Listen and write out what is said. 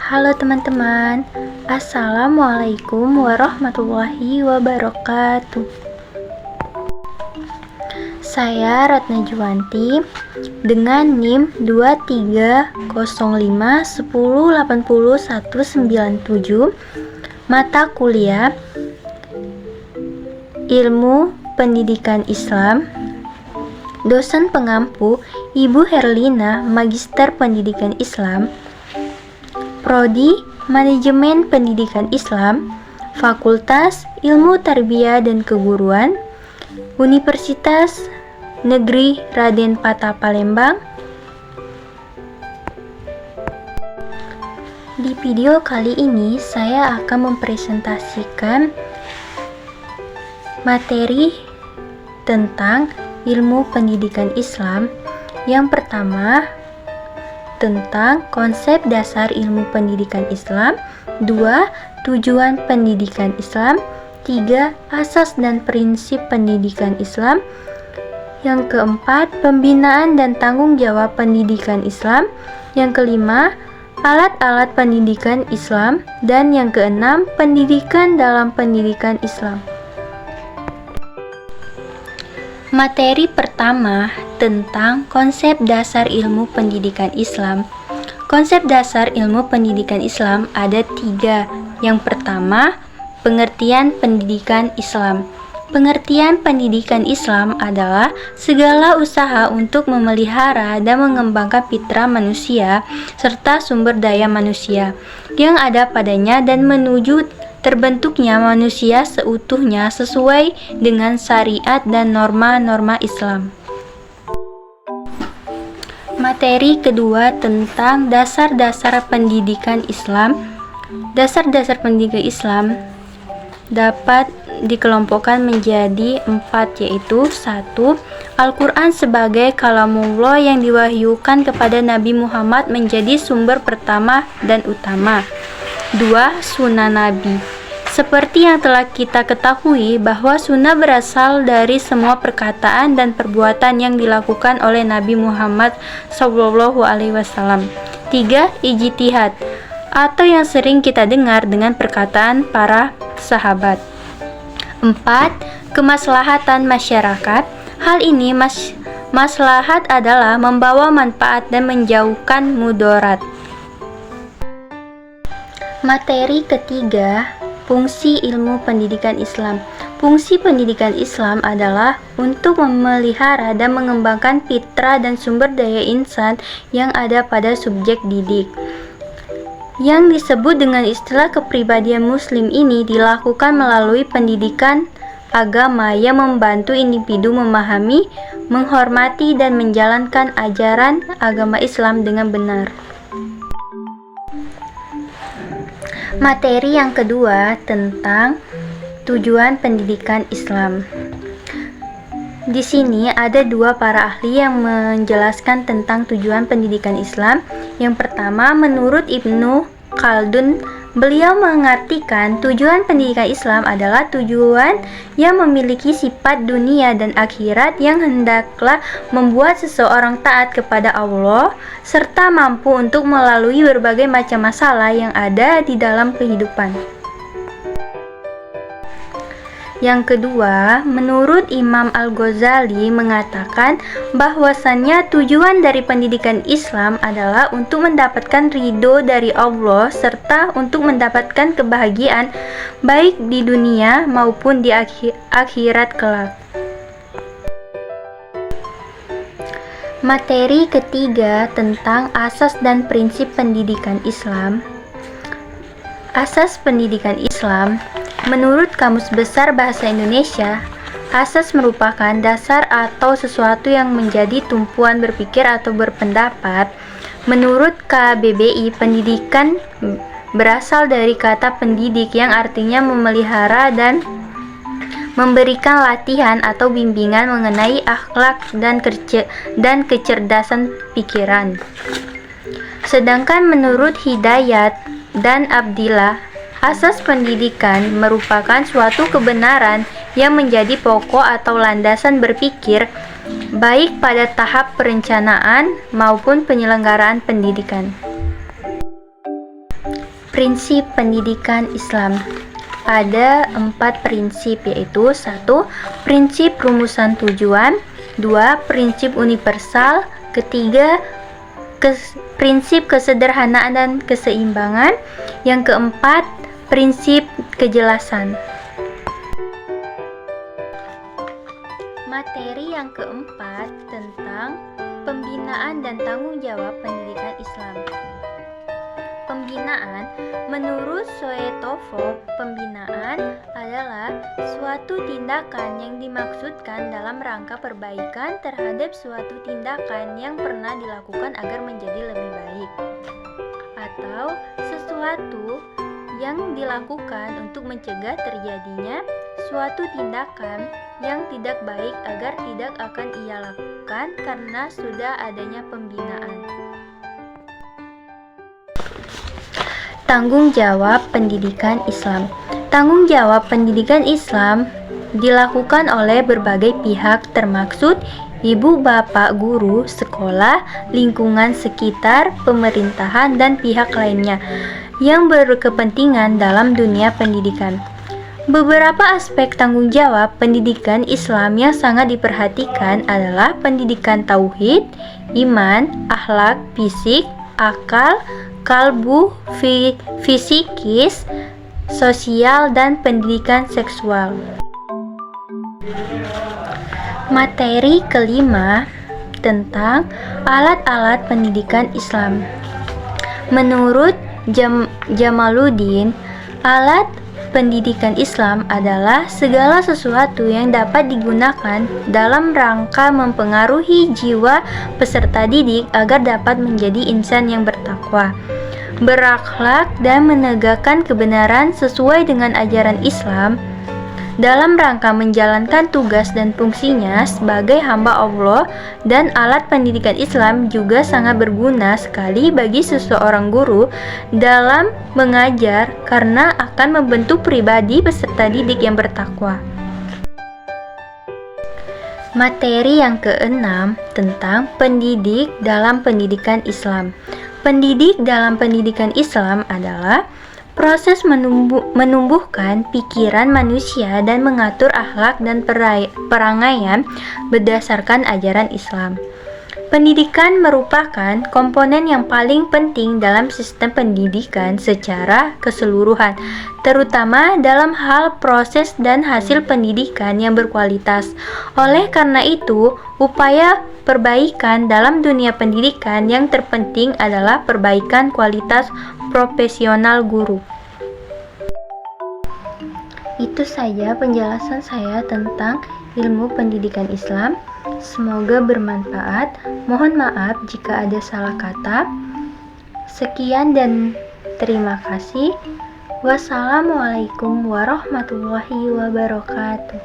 Halo teman-teman, Assalamualaikum warahmatullahi wabarakatuh. Saya Ratna Juwanti dengan NIM 230510809197, mata kuliah Ilmu Pendidikan Islam, dosen pengampu Ibu Herlina, Magister Pendidikan Islam, Prodi Manajemen Pendidikan Islam, Fakultas Ilmu Tarbiyah dan Keguruan, Universitas Negeri Raden Patah Palembang. Di video kali ini saya akan mempresentasikan materi tentang ilmu pendidikan Islam. Yang pertama, tentang konsep dasar ilmu pendidikan Islam. 2. Tujuan pendidikan Islam. 3. Asas dan prinsip pendidikan Islam. Yang keempat, pembinaan dan tanggung jawab pendidikan Islam. Yang kelima, alat-alat pendidikan Islam. Dan yang keenam, pendidikan dalam pendidikan Islam. Materi pertama tentang konsep dasar ilmu pendidikan Islam. Konsep dasar ilmu pendidikan Islam ada 3. Yang pertama, pengertian pendidikan Islam. Pengertian pendidikan Islam adalah segala usaha untuk memelihara dan mengembangkan fitrah manusia serta sumber daya manusia yang ada padanya dan menuju terbentuknya manusia seutuhnya sesuai dengan syariat dan norma-norma Islam. Materi kedua tentang dasar-dasar pendidikan Islam. Dasar-dasar pendidikan Islam dapat dikelompokkan menjadi 4, yaitu 1. Al-Quran sebagai kalamullah yang diwahyukan kepada Nabi Muhammad menjadi sumber pertama dan utama. 2. Sunnah Nabi. Seperti yang telah kita ketahui bahwa sunnah berasal dari semua perkataan dan perbuatan yang dilakukan oleh Nabi Muhammad SAW. 3. Ijtihad, atau yang sering kita dengar dengan perkataan para sahabat. 4. Kemaslahatan masyarakat. Hal ini maslahat adalah membawa manfaat dan menjauhkan mudarat. Materi ketiga, fungsi ilmu pendidikan Islam. Fungsi pendidikan Islam adalah untuk memelihara dan mengembangkan fitrah dan sumber daya insan yang ada pada subjek didik. Yang disebut dengan istilah kepribadian muslim ini dilakukan melalui pendidikan agama yang membantu individu memahami, menghormati, dan menjalankan ajaran agama Islam dengan benar. Materi yang kedua tentang tujuan pendidikan Islam. Di sini ada 2 para ahli yang menjelaskan tentang tujuan pendidikan Islam. Yang pertama, menurut Ibnu Khaldun, beliau mengartikan tujuan pendidikan Islam adalah tujuan yang memiliki sifat dunia dan akhirat yang hendaklah membuat seseorang taat kepada Allah serta mampu untuk melalui berbagai macam masalah yang ada di dalam kehidupan. Yang kedua, menurut Imam Al-Ghazali mengatakan bahwasannya tujuan dari pendidikan Islam adalah untuk mendapatkan ridho dari Allah serta untuk mendapatkan kebahagiaan baik di dunia maupun di akhirat kelak. Materi ketiga tentang asas dan prinsip pendidikan Islam. Asas pendidikan Islam. Menurut Kamus Besar Bahasa Indonesia, asas merupakan dasar atau sesuatu yang menjadi tumpuan berpikir atau berpendapat. Menurut KBBI, pendidikan berasal dari kata pendidik yang artinya memelihara dan memberikan latihan atau bimbingan mengenai akhlak dan kecerdasan pikiran. Sedangkan menurut Hidayat dan Abdillah, asas pendidikan merupakan suatu kebenaran yang menjadi pokok atau landasan berpikir baik pada tahap perencanaan maupun penyelenggaraan pendidikan. Prinsip pendidikan Islam. Ada 4 prinsip, yaitu 1. Prinsip rumusan tujuan, 2. Prinsip universal, ketiga prinsip kesederhanaan dan keseimbangan, yang keempat prinsip kejelasan. Materi yang keempat tentang pembinaan dan tanggung jawab pendidikan Islam. Pembinaan, menurut Soetofo, pembinaan adalah suatu tindakan yang dimaksudkan dalam rangka perbaikan terhadap suatu tindakan yang pernah dilakukan agar menjadi lebih baik, atau sesuatu yang dilakukan untuk mencegah terjadinya suatu tindakan yang tidak baik agar tidak akan ia lakukan karena sudah adanya pembinaan. Tanggung jawab pendidikan Islam. Tanggung jawab pendidikan Islam dilakukan oleh berbagai pihak, termaksud ibu, bapak, guru, sekolah, lingkungan sekitar, pemerintahan, dan pihak lainnya yang berkepentingan dalam dunia pendidikan. Beberapa aspek tanggung jawab pendidikan Islam yang sangat diperhatikan adalah pendidikan tauhid, iman, akhlak, fisik, akal, kalbu, fisikis, sosial, dan pendidikan seksual. Materi kelima tentang alat-alat pendidikan Islam. Menurut Jamaluddin, alat pendidikan Islam adalah segala sesuatu yang dapat digunakan dalam rangka mempengaruhi jiwa peserta didik agar dapat menjadi insan yang bertakwa, berakhlak, dan menegakkan kebenaran sesuai dengan ajaran Islam dalam rangka menjalankan tugas dan fungsinya sebagai hamba Allah. Dan alat pendidikan Islam juga sangat berguna sekali bagi seseorang guru dalam mengajar karena akan membentuk pribadi peserta didik yang bertakwa. Materi yang keenam tentang pendidik dalam pendidikan Islam. Pendidik dalam pendidikan Islam adalah proses menumbuhkan pikiran manusia dan mengatur akhlak dan perangaian berdasarkan ajaran Islam. Pendidikan merupakan komponen yang paling penting dalam sistem pendidikan secara keseluruhan, terutama dalam hal proses dan hasil pendidikan yang berkualitas. Oleh karena itu, upaya perbaikan dalam dunia pendidikan yang terpenting adalah perbaikan kualitas profesional guru. Itu saja penjelasan saya tentang ilmu pendidikan Islam. Semoga bermanfaat. Mohon maaf jika ada salah kata. Sekian dan terima kasih. Wassalamualaikum warahmatullahi wabarakatuh.